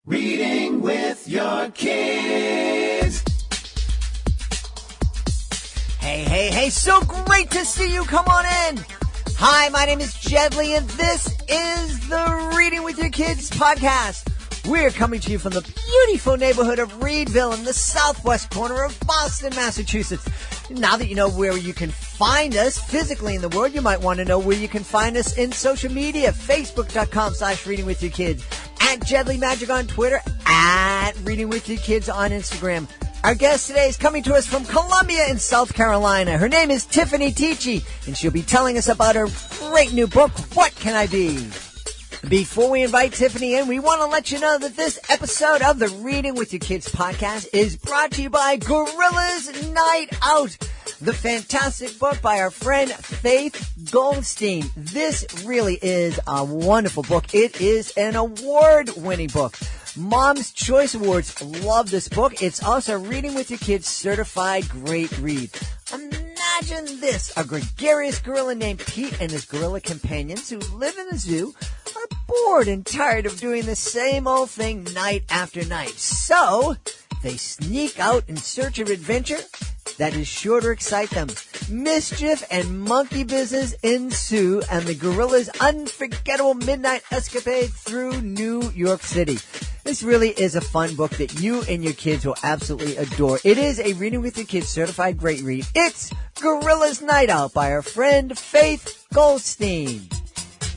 Reading with your kids. Hey, so great to see you. Come on in. Hi, my name is Jedley, and this is the Reading with Your Kids podcast. We're coming to you from the beautiful neighborhood of Reedville in the southwest corner of Boston, Massachusetts. Now that you know where you can find us physically in the world, you might want to know where you can find us in social media. Facebook.com/readingwithyourkids, at Jedley Magic on Twitter, at Reading With Your Kids on Instagram. Our guest today is coming to us from Columbia in South Carolina. Her name is Tiffani Teachey, and she'll be telling us about her great new book, What Can I Be? Before we invite Tiffany in, we want to let you know that this episode of the Reading with Your Kids podcast is brought to you by Gorilla's Night Out, the fantastic book by our friend Faith Goldstein. This really is a wonderful book. It is an award-winning book. Mom's Choice Awards love this book. It's also Reading with Your Kids certified great read. Imagine this, a gregarious gorilla named Pete and his gorilla companions who live in the zoo are bored and tired of doing the same old thing night after night. So, they sneak out in search of adventure that is sure to excite them. Mischief and monkey business ensue, and the gorillas' unforgettable midnight escapade through New York City. This really is a fun book that you and your kids will absolutely adore. It is a Reading with Your Kids certified great read. It's Gorilla's Night Out by our friend Faith Goldstein.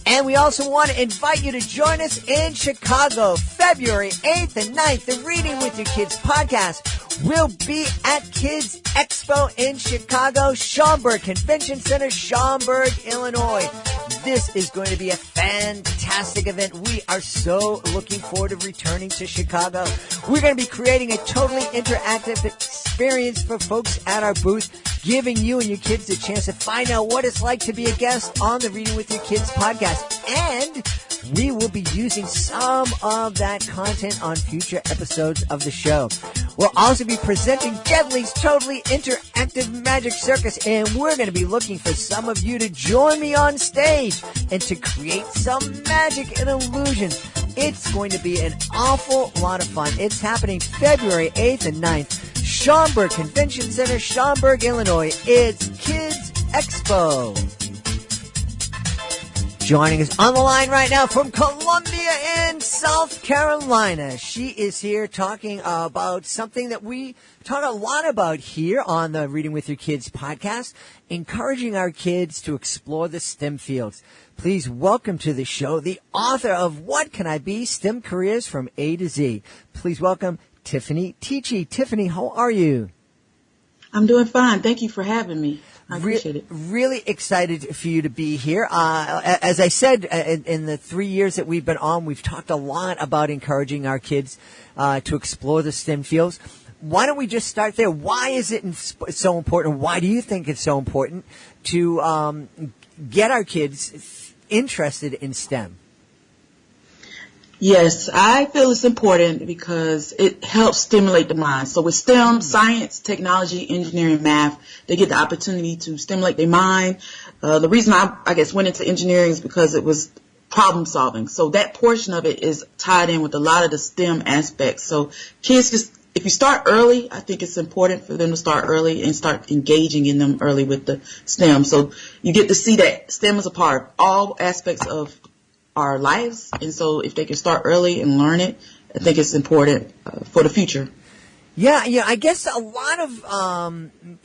And we also want to invite you to join us in Chicago, February 8th and 9th. The Reading with Your Kids podcast will be at Kids Expo in Chicago, Schaumburg Convention Center, Schaumburg, Illinois. This is going to be a fantastic event. We are so looking forward to returning to Chicago. We're going to be creating a totally interactive experience for folks at our booth, giving you and your kids the chance to find out what it's like to be a guest on the Reading with Your Kids podcast. And we will be using some of that content on future episodes of the show. We'll also be presenting Jedley's Totally Interactive Magic Circus, and we're going to be looking for some of you to join me on stage and to create some magic and illusions. It's going to be an awful lot of fun. It's happening February 8th and 9th. Schaumburg Convention Center, Schaumburg, Illinois. It's Kids Expo. Joining us on the line right now from Columbia in South Carolina. She is here talking about something that we talk a lot about here on the Reading with Your Kids podcast, encouraging our kids to explore the STEM fields. Please welcome to the show the author of What Can I Be? STEM Careers from A to Z. Please welcome Tiffani Teachey. Tiffany, how are you? I'm doing fine. Thank you for having me. I appreciate it. Really excited for you to be here. As I said, in the 3 years that we've been on, we've talked a lot about encouraging our kids to explore the STEM fields. Why don't we just start there? Why is it so important? Why do you think it's so important to get our kids interested in STEM? Yes, I feel it's important because it helps stimulate the mind. So with STEM, science, technology, engineering, math, they get the opportunity to stimulate their mind. The reason I guess went into engineering is because it was problem solving. So that portion of it is tied in with a lot of the STEM aspects. So kids if you start early, I think it's important for them to start early and start engaging in them early with the STEM. So you get to see that STEM is a part of all aspects of our lives, and so if they can start early and learn it, I think it's important for the future. Yeah, I guess a lot of,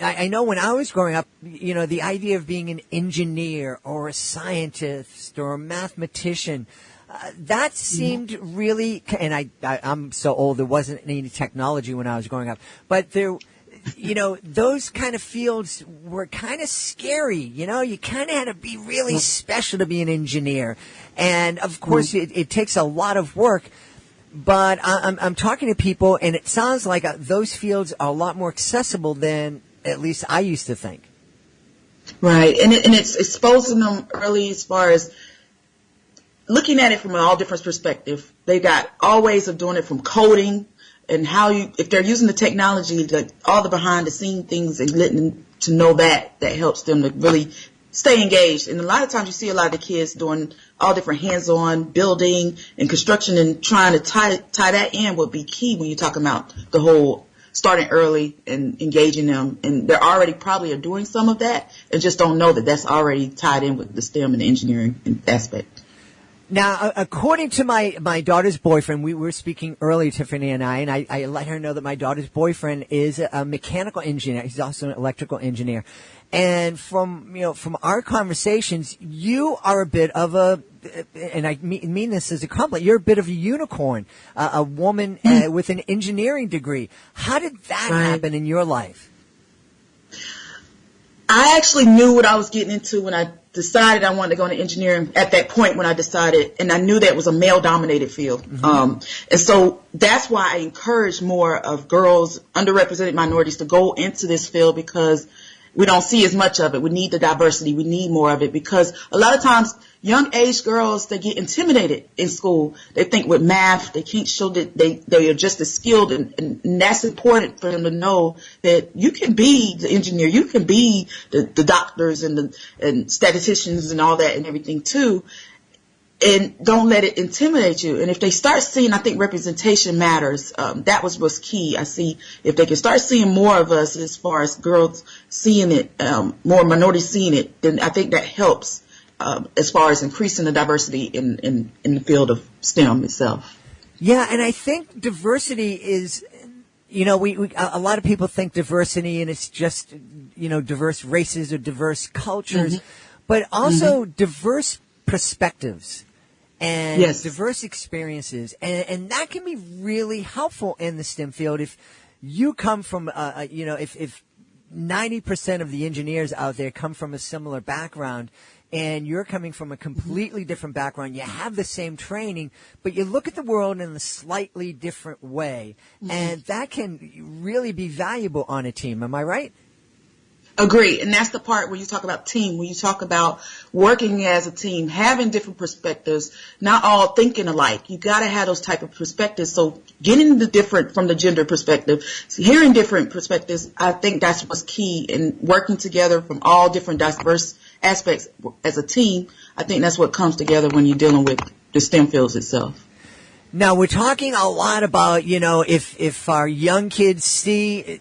I know when I was growing up, the idea of being an engineer or a scientist or a mathematician, that seemed really, and I'm so old, there wasn't any technology when I was growing up, but there, those kind of fields were kind of scary. You kind of had to be really special to be an engineer. And, of course, it takes a lot of work. But I'm talking to people, and it sounds like those fields are a lot more accessible than at least I used to think. Right. And it's exposing them early as far as looking at it from all different perspectives. They got all ways of doing it, from coding and if they're using the technology, all the behind the scene things, and letting them to know that helps them to really stay engaged. And a lot of times you see a lot of the kids doing all different hands-on building and construction, and trying to tie that in would be key when you're talking about the whole starting early and engaging them. And they're already probably are doing some of that and just don't know that that's already tied in with the STEM and the engineering aspect. Now, according to my daughter's boyfriend, we were speaking earlier, Tiffany and I let her know that my daughter's boyfriend is a mechanical engineer. He's also an electrical engineer. And from our conversations, you are a bit of and I mean this as a compliment, you're a bit of a unicorn, a woman with an engineering degree. How did that happen in your life? I actually knew what I was getting into when I decided I wanted to go into engineering at that point when I decided, and I knew that it was a male-dominated field. Mm-hmm. And so that's why I encourage more of girls, underrepresented minorities to go into this field, because we don't see as much of it. We need the diversity. We need more of it, because a lot of times young age girls, they get intimidated in school. They think with math, they can't show that they are just as skilled, and that's important for them to know that you can be the engineer, you can be the doctors and statisticians and all that and everything too. And don't let it intimidate you. And if they start seeing, I think representation matters. That was key. I see if they can start seeing more of us as far as girls seeing it, more minorities seeing it, then I think that helps as far as increasing the diversity in the field of STEM itself. Yeah, and I think diversity is, we a lot of people think diversity and it's just, diverse races or diverse cultures, but also diverse perspectives and diverse experiences, and that can be really helpful in the STEM field. If you come from, if 90% of the engineers out there come from a similar background, and you're coming from a completely different background, you have the same training, but you look at the world in a slightly different way, and that can really be valuable on a team. Am I right? Agree. And that's the part where you talk about team, when you talk about working as a team, having different perspectives, not all thinking alike. You got to have those type of perspectives. So getting the different from the gender perspective, hearing different perspectives, I think that's what's key in working together from all different diverse aspects as a team. I think that's what comes together when you're dealing with the STEM fields itself. Now, we're talking a lot about, if our young kids see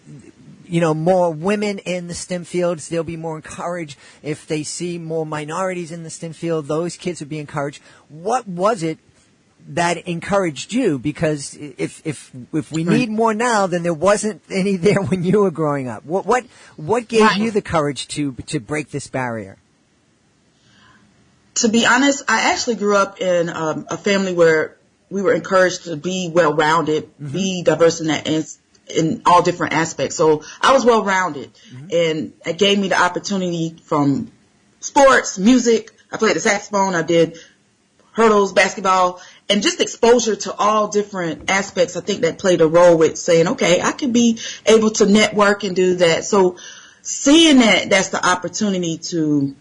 more women in the STEM fields, they'll be more encouraged. If they see more minorities in the STEM field, those kids would be encouraged. What was it that encouraged you? Because if we need more now, then there wasn't any there when you were growing up. What gave you the courage to break this barrier? To be honest, I actually grew up in a family where we were encouraged to be well-rounded, be diverse in all different aspects. So I was well-rounded, and it gave me the opportunity from sports, music. I played the saxophone. I did hurdles, basketball, and just exposure to all different aspects. I think that played a role with saying, okay, I can be able to network and do that. So seeing that's the opportunity to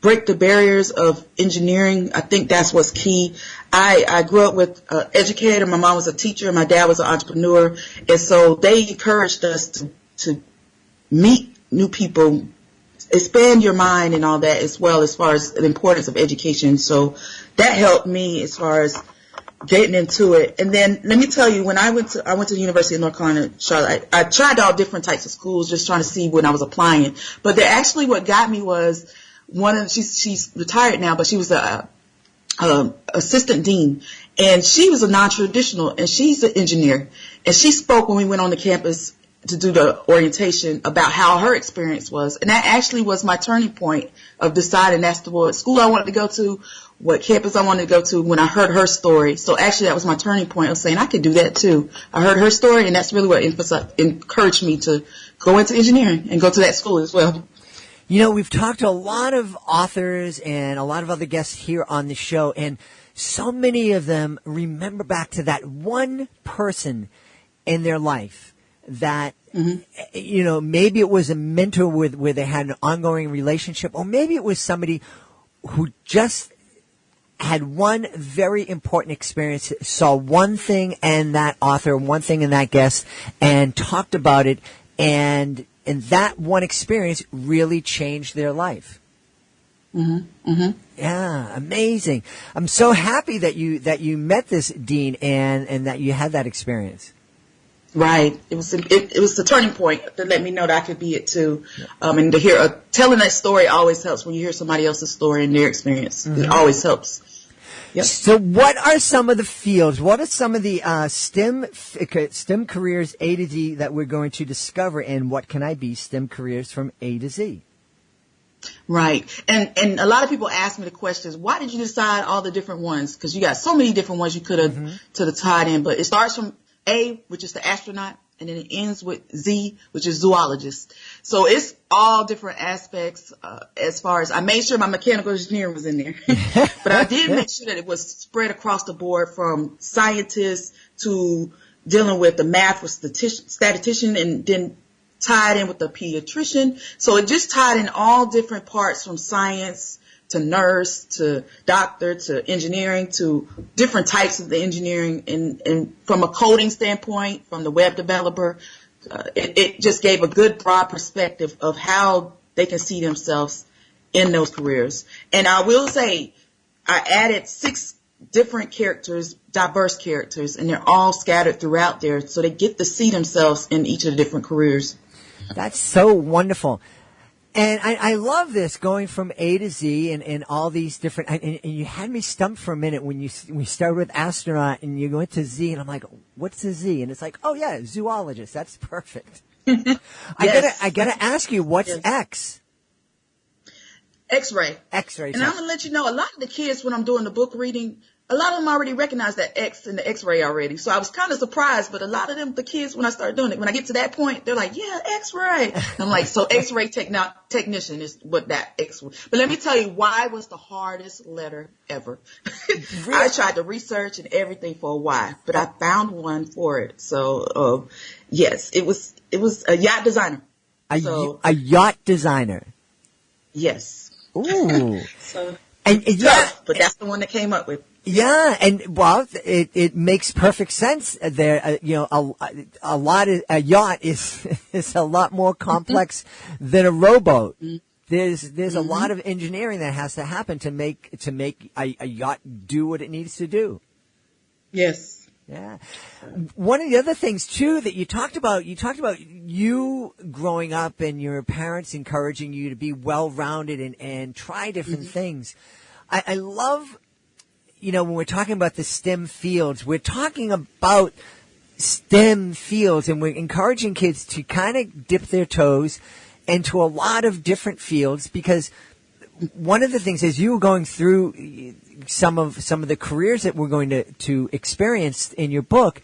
break the barriers of engineering. I think that's what's key. I grew up with an educator. My mom was a teacher, and my dad was an entrepreneur. And so they encouraged us to meet new people, expand your mind and all that, as well as far as the importance of education. So that helped me as far as getting into it. And then let me tell you, when I went to the University of North Carolina, Charlotte, I tried all different types of schools, just trying to see when I was applying. But what got me was she's retired now, but she was a assistant dean, and she was a non-traditional, and she's an engineer. And she spoke when we went on the campus to do the orientation about how her experience was. And that actually was my turning point of deciding that's the what school I wanted to go to, what campus I wanted to go to, when I heard her story. So actually that was my turning point of saying I could do that too. I heard her story, and that's really what encouraged me to go into engineering and go to that school as well. We've talked to a lot of authors and a lot of other guests here on the show, and so many of them remember back to that one person in their life that, maybe it was a mentor where they had an ongoing relationship, or maybe it was somebody who just had one very important experience, saw one thing in that author, one thing in that guest, and talked about it, and that one experience really changed their life. Yeah, amazing. I'm so happy that you met this dean and that you had that experience. Right. It was the turning point to let me know that I could be it too. And to hear telling that story always helps when you hear somebody else's story and their experience. It always helps. Yep. So what are some of the fields? What are some of the STEM careers A to Z that we're going to discover, and what can I be STEM careers from A to Z? Right. And a lot of people ask me the questions, why did you decide all the different ones? Because you got so many different ones you could have tied in. But it starts from A, which is the astronaut, and then it ends with Z, which is zoologist. So it's all different aspects as far as I made sure my mechanical engineering was in there. But I did make sure that it was spread across the board from scientists to dealing with the math with statistician, and then tied in with the pediatrician. So it just tied in all different parts from science to nurse to doctor to engineering to different types of the engineering. And from a coding standpoint, from the web developer, it just gave a good broad perspective of how they can see themselves in those careers. And I will say I added 6 different characters, diverse characters, and they're all scattered throughout there, so they get to see themselves in each of the different careers. That's so wonderful. And I love this, going from A to Z and all these different, and you had me stumped for a minute when we started with astronaut and you went to Z, and I'm like, what's a Z? And it's like, oh yeah, zoologist. That's perfect. Yes. I gotta ask you, what's X? X-ray. X-ray. And I'm going to let you know, a lot of the kids, when I'm doing the book reading, a lot of them already recognize that X in the X-ray already. So I was kind of surprised, but a lot of them, the kids, when I start doing it, when I get to that point, they're like, yeah, X-ray. And I'm like, so X-ray technician is what that X was. But let me tell you, Y was the hardest letter ever. I tried to research and everything for a Y, but I found one for it. So, yes, it was a yacht designer. A yacht designer. Yes. Ooh. So, and but that's the one that came up with. Yeah, and well, it makes perfect sense there. A yacht is a lot more complex than a rowboat. There's a lot of engineering that has to happen to make a yacht do what it needs to do. Yes. Yeah. One of the other things too that you talked about you growing up and your parents encouraging you to be well-rounded and try different things. I love, when we're talking about the STEM fields, we're talking about STEM fields, and we're encouraging kids to kind of dip their toes into a lot of different fields, because one of the things as you were going through some of the careers that we're going to experience in your book,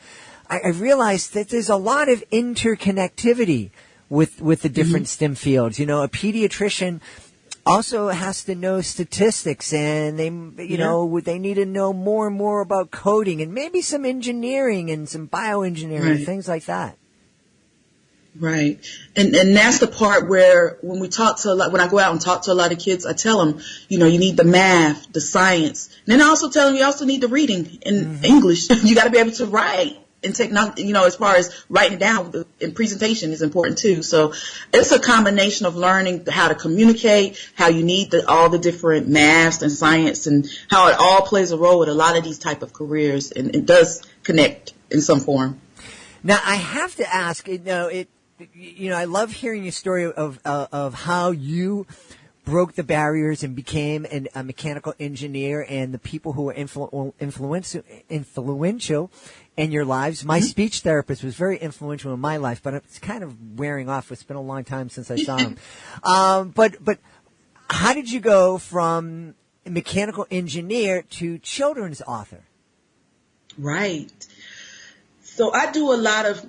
I realized that there's a lot of interconnectivity with the different STEM fields. A pediatrician also has to know statistics, and they need to know more and more about coding, and maybe some engineering and some bioengineering, things like that. Right. And that's the part where when I go out and talk to a lot of kids, I tell them, you need the math, the science. And then I also tell them you also need the reading in English. You got to be able to write and take, as far as writing it down in presentation is important too. So it's a combination of learning how to communicate, how you need all the different maths and science, and how it all plays a role with a lot of these type of careers, and it does connect in some form. Now I have to ask, I love hearing your story of how you broke the barriers and became a mechanical engineer, and the people who were influential in your lives. My speech therapist was very influential in my life, but it's kind of wearing off. It's been a long time since I saw him. But how did you go from a mechanical engineer to children's author? Right. So I do a lot of,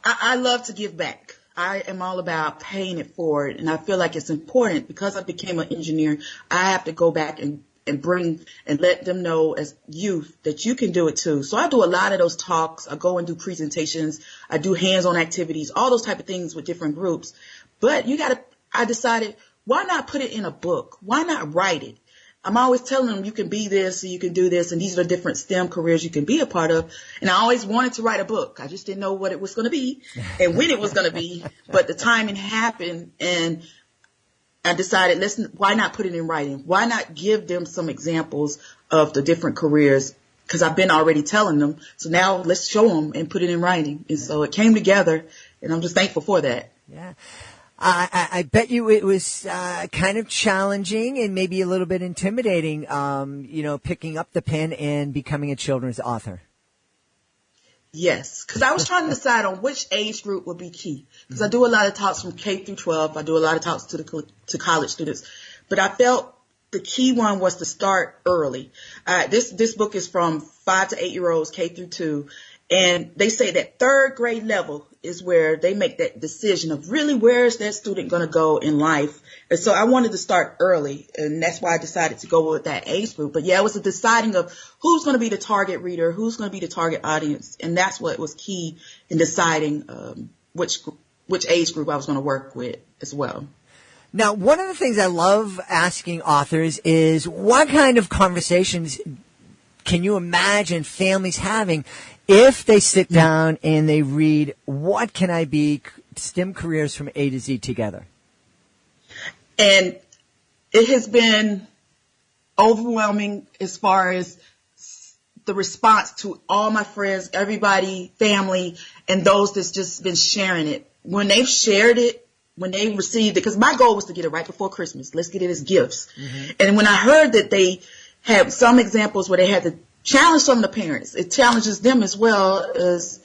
I love to give back. I am all about paying it forward, and I feel like it's important because I became an engineer. I have to go back and bring and let them know as youth that you can do it too. So I do a lot of those talks. I go and do presentations. I do hands-on activities, all those type of things with different groups. But I decided, why not put it in a book? Why not write it? I'm always telling them you can be this and you can do this, and these are the different STEM careers you can be a part of. And I always wanted to write a book. I just didn't know what it was going to be and when it was going to be, but the timing happened, and I decided, why not put it in writing? Why not give them some examples of the different careers? Because I've been already telling them. So now let's show them and put it in writing. And so it came together, and I'm just thankful for that. Yeah. I bet you it was kind of challenging and maybe a little bit intimidating, picking up the pen and becoming a children's author. Yes, because I was trying to decide on which age group would be key. Because I do a lot of talks from K through 12. I do a lot of talks to college students. But I felt the key one was to start early. This book is from 5 to 8-year-olds, K through 2. And they say that third grade level is where they make that decision of really where is that student going to go in life. And so I wanted to start early, and that's why I decided to go with that age group. But yeah, it was a deciding of who's going to be the target reader, who's going to be the target audience. And that's what was key in deciding which age group I was going to work with as well. Now, one of the things I love asking authors is what kind of conversations can you imagine families having if they sit down and they read What Can I Be? STEM Careers from A to Z together? And it has been overwhelming as far as the response to all my friends, everybody, family, and those that's just been sharing it. When they've shared it, when they received it, because my goal was to get it right before Christmas. Let's get it as gifts. Mm-hmm. And when I heard that they had some examples where they had to challenge some of the parents, it challenges them as well as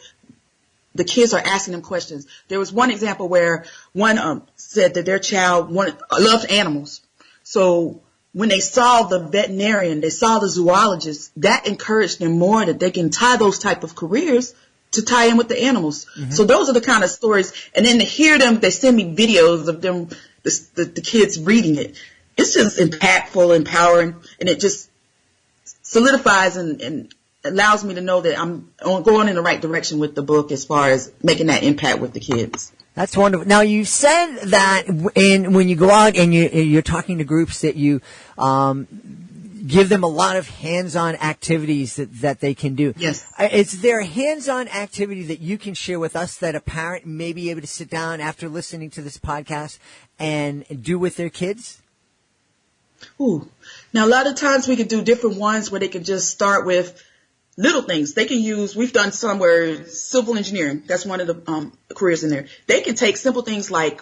the kids are asking them questions. There was one example where one said that their child loved animals. So when they saw the veterinarian, they saw the zoologist, that encouraged them more that they can tie those type of careers to tie in with the animals. Mm-hmm. So those are the kind of stories. And then to hear them, they send me videos of them, the kids reading it. It's just impactful, empowering, and it just solidifies and allows me to know that I'm going in the right direction with the book as far as making that impact with the kids. That's wonderful. Now, you said that when you go out and you're talking to groups that you give them a lot of hands-on activities that they can do. Yes. Is there a hands-on activity that you can share with us that a parent may be able to sit down after listening to this podcast and do with their kids? Ooh. Now, a lot of times we could do different ones where they can just start with little things. They can use, we've done some where civil engineering, that's one of the careers in there. They can take simple things like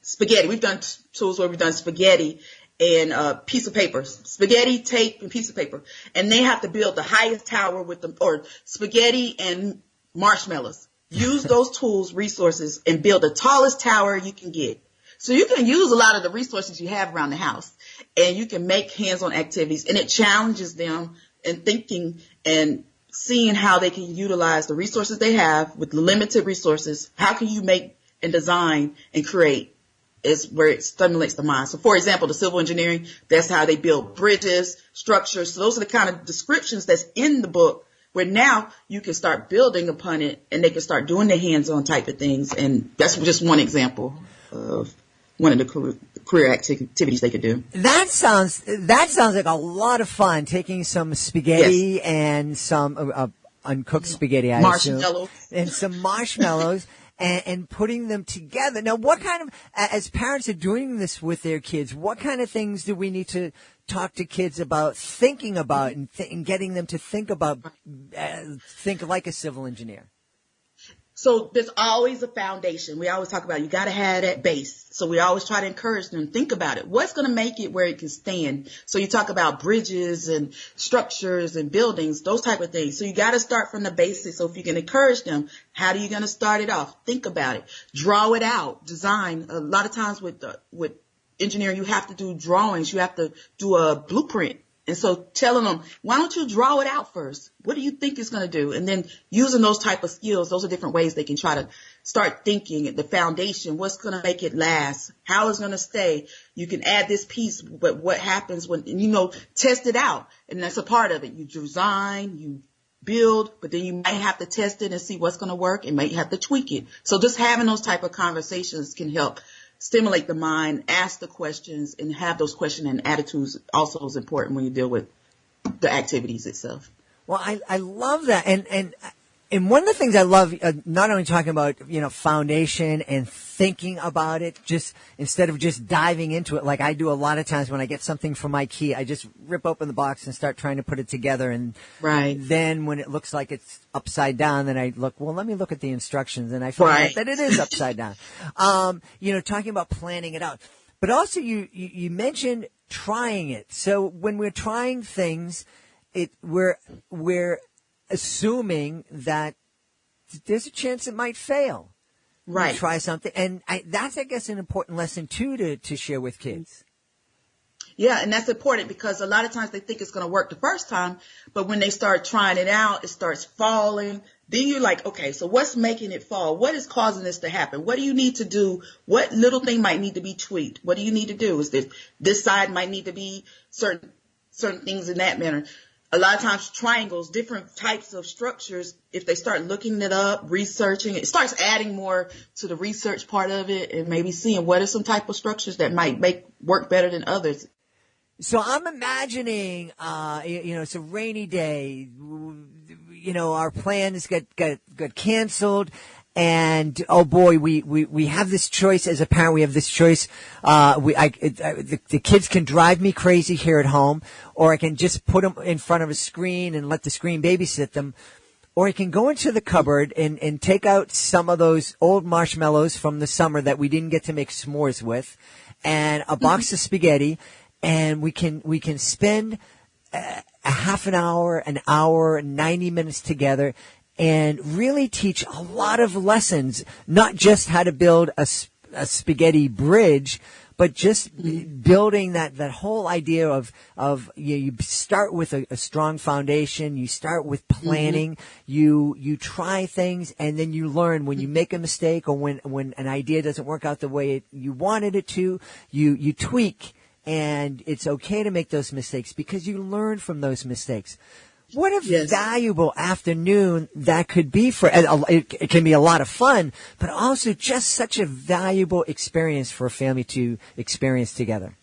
spaghetti. We've done tools where we've done spaghetti and piece of paper, spaghetti, tape, and piece of paper. And they have to build the highest tower with them, or spaghetti and marshmallows. Use those tools, resources, and build the tallest tower you can get. So you can use a lot of the resources you have around the house, and you can make hands-on activities, and it challenges them in thinking and seeing how they can utilize the resources they have with limited resources. How can you make and design and create is where it stimulates the mind. So, for example, the civil engineering, that's how they build bridges, structures. So those are the kind of descriptions that's in the book where now you can start building upon it, and they can start doing the hands-on type of things. And that's just one example of one of the career activities they could do. That sounds like a lot of fun, taking some spaghetti yes. and some uncooked spaghetti, I marshmallows. assume, and some marshmallows and putting them together. Now, what kind of, as parents are doing this with their kids, what kind of things do we need to talk to kids about thinking about and getting them to think about, think like a civil engineer? So there's always a foundation. We always talk about you got to have that base. So we always try to encourage them, think about it. What's going to make it where it can stand? So you talk about bridges and structures and buildings, those type of things. So you got to start from the basics. So if you can encourage them, how are you going to start it off? Think about it. Draw it out. Design. A lot of times with engineering, you have to do drawings. You have to do a blueprint. And so telling them, why don't you draw it out first? What do you think it's going to do? And then using those type of skills, those are different ways they can try to start thinking the foundation, what's going to make it last, how it's going to stay. You can add this piece, but what happens when, test it out. And that's a part of it. You design, you build, but then you might have to test it and see what's going to work and might have to tweak it. So just having those type of conversations can help stimulate the mind, ask the questions, and have those questions and attitudes also is important when you deal with the activities itself. Well, I love that. And And one of the things I love, not only talking about, foundation and thinking about it, just instead of just diving into it, like I do a lot of times when I get something from IKEA, I just rip open the box and start trying to put it together. And then when it looks like it's upside down, then I look, well, let me look at the instructions, and I find out that it is upside down. Talking about planning it out. But also you mentioned trying it. So when we're trying things, we're assuming that there's a chance it might fail. Right. You try something. And that's, I guess, an important lesson, too, to share with kids. Yeah, and that's important because a lot of times they think it's going to work the first time, but when they start trying it out, it starts falling. Then you're like, okay, so what's making it fall? What is causing this to happen? What do you need to do? What little thing might need to be tweaked? What do you need to do? Is this side might need to be certain things in that manner. A lot of times triangles, different types of structures, if they start looking it up, researching, it starts adding more to the research part of it and maybe seeing what are some type of structures that might work better than others. So I'm imagining, it's a rainy day, our plans got canceled. And oh boy, we have this choice as a parent. We have this choice. The kids can drive me crazy here at home, or I can just put them in front of a screen and let the screen babysit them, or I can go into the cupboard and take out some of those old marshmallows from the summer that we didn't get to make s'mores with, and a box of spaghetti, and we can spend a half an hour, 90 minutes together. And really teach a lot of lessons, not just how to build a spaghetti bridge, but just building that whole idea of you start with a strong foundation, you start with planning, you try things, and then you learn when you make a mistake or when an idea doesn't work out the way you wanted it to, you tweak, and it's okay to make those mistakes because you learn from those mistakes. What a valuable afternoon that could be it can be a lot of fun, but also just such a valuable experience for a family to experience together.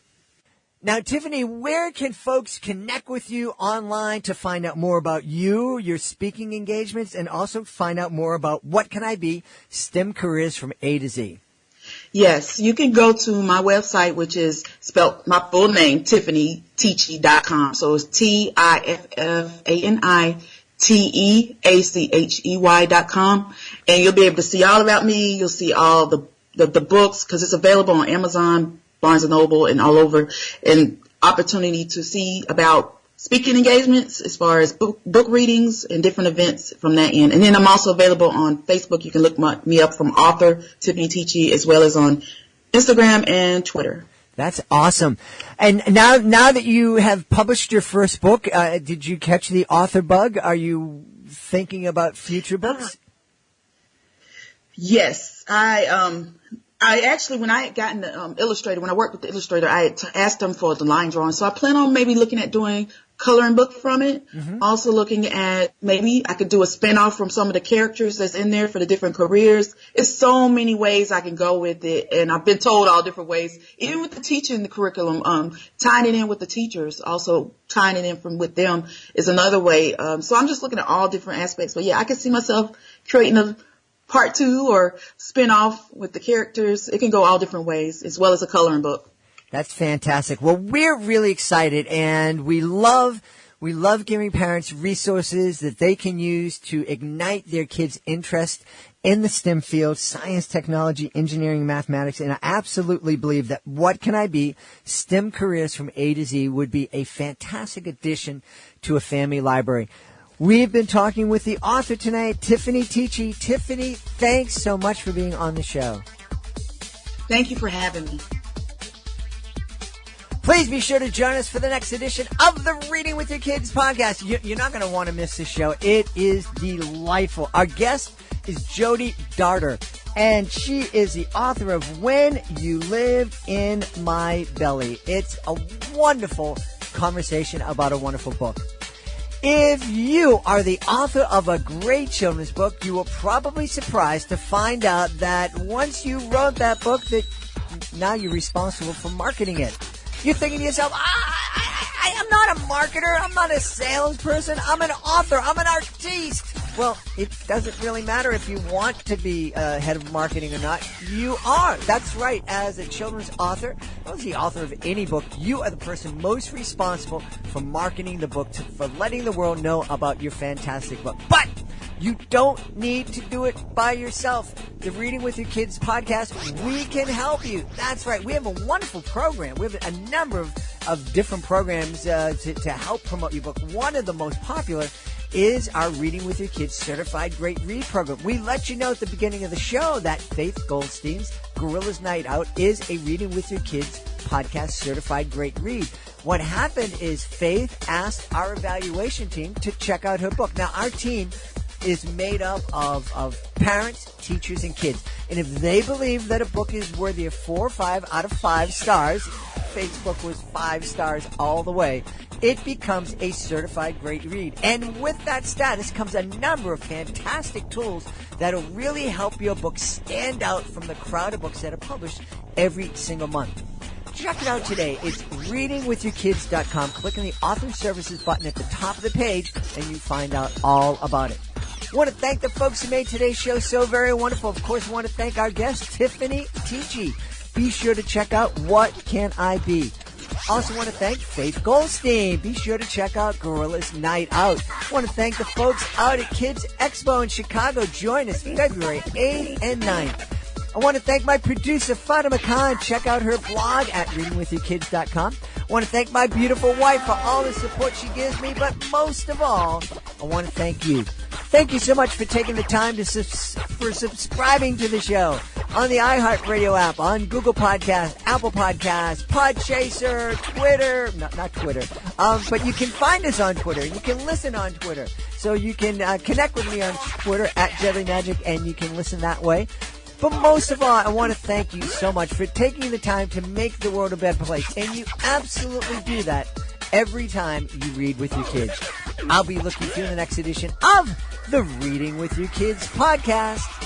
Now, Tiffany, where can folks connect with you online to find out more about you, your speaking engagements, and also find out more about What Can I Be? STEM Careers from A to Z? Yes, you can go to my website, which is spelled my full name, TiffaniTeachey.com. So it's TiffaniTeachey.com. And you'll be able to see all about me. You'll see all the books because it's available on Amazon, Barnes & Noble, and all over. And opportunity to see about speaking engagements as far as book readings and different events from that end. And then I'm also available on Facebook. You can look me up from author Tiffani Teachey, as well as on Instagram and Twitter. That's awesome. And now that you have published your first book, did you catch the author bug? Are you thinking about future books? Yes. I actually, when I had gotten the illustrator, when I worked with the illustrator, I had asked them for the line drawing. So I plan on maybe looking at doing coloring book from it. Mm-hmm. Also looking at maybe I could do a spinoff from some of the characters that's in there for the different careers. It's so many ways I can go with it. And I've been told all different ways, even with the teaching, the curriculum, tying it in with the teachers, also tying it in with them is another way. So I'm just looking at all different aspects. But yeah, I can see myself creating a part 2 or spin-off with the characters. It can go all different ways, as well as a coloring book. That's fantastic. Well, we're really excited, and we love giving parents resources that they can use to ignite their kids' interest in the STEM field, science, technology, engineering, mathematics, and I absolutely believe that What Can I Be? STEM Careers from A to Z would be a fantastic addition to a family library. We've been talking with the author tonight, Tiffani Teachey. Tiffany, thanks so much for being on the show. Thank you for having me. Please be sure to join us for the next edition of the Reading with Your Kids podcast. You're not going to want to miss this show. It is delightful. Our guest is Jody Darter, and she is the author of When You Lived in My Belly. It's a wonderful conversation about a wonderful book. If you are the author of a great children's book, you were probably surprised to find out that once you wrote that book, that now you're responsible for marketing it. You're thinking to yourself, I'm not a marketer. I'm not a salesperson. I'm an author. I'm an artiste. Well, it doesn't really matter if you want to be head of marketing or not. You are. That's right. As a children's author, as the author of any book, you are the person most responsible for marketing the book, for letting the world know about your fantastic book. But you don't need to do it by yourself. The Reading with Your Kids podcast, we can help you. That's right. We have a wonderful program. We have a number of different programs to help promote your book. One of the most popular is our Reading with Your Kids Certified Great Read program. We let you know at the beginning of the show that Faith Goldstein's Gorilla's Night Out is a Reading with Your Kids podcast Certified Great Read. What happened is Faith asked our evaluation team to check out her book. Now, our team is made up of parents, teachers, and kids. And if they believe that a book is worthy of 4 or 5 out of 5 stars, Faith's book was 5 stars all the way, it becomes a certified great read. And with that status comes a number of fantastic tools that'll really help your book stand out from the crowd of books that are published every single month. Check it out today. It's readingwithyourkids.com. Click on the Author Services button at the top of the page, and you find out all about it. I want to thank the folks who made today's show so very wonderful. Of course, I want to thank our guest, Tiffani Teachey. Be sure to check out What Can I Be? Also want to thank Faith Goldstein. Be sure to check out Gorilla's Night Out. I want to thank the folks out at Kids Expo in Chicago. Join us February 8th and 9th. I want to thank my producer, Fatima Khan. Check out her blog at readingwithyourkids.com. I want to thank my beautiful wife for all the support she gives me, but most of all, I want to thank you. Thank you so much for taking the time for subscribing to the show on the iHeartRadio app, on Google Podcasts, Apple Podcasts, Podchaser, Twitter, not Twitter, but you can find us on Twitter. You can listen on Twitter. So you can connect with me on Twitter at Deadly Magic, and you can listen that way. But most of all, I want to thank you so much for taking the time to make the world a better place. And you absolutely do that every time you read with your kids. I'll be looking for you in the next edition of the Reading with Your Kids podcast.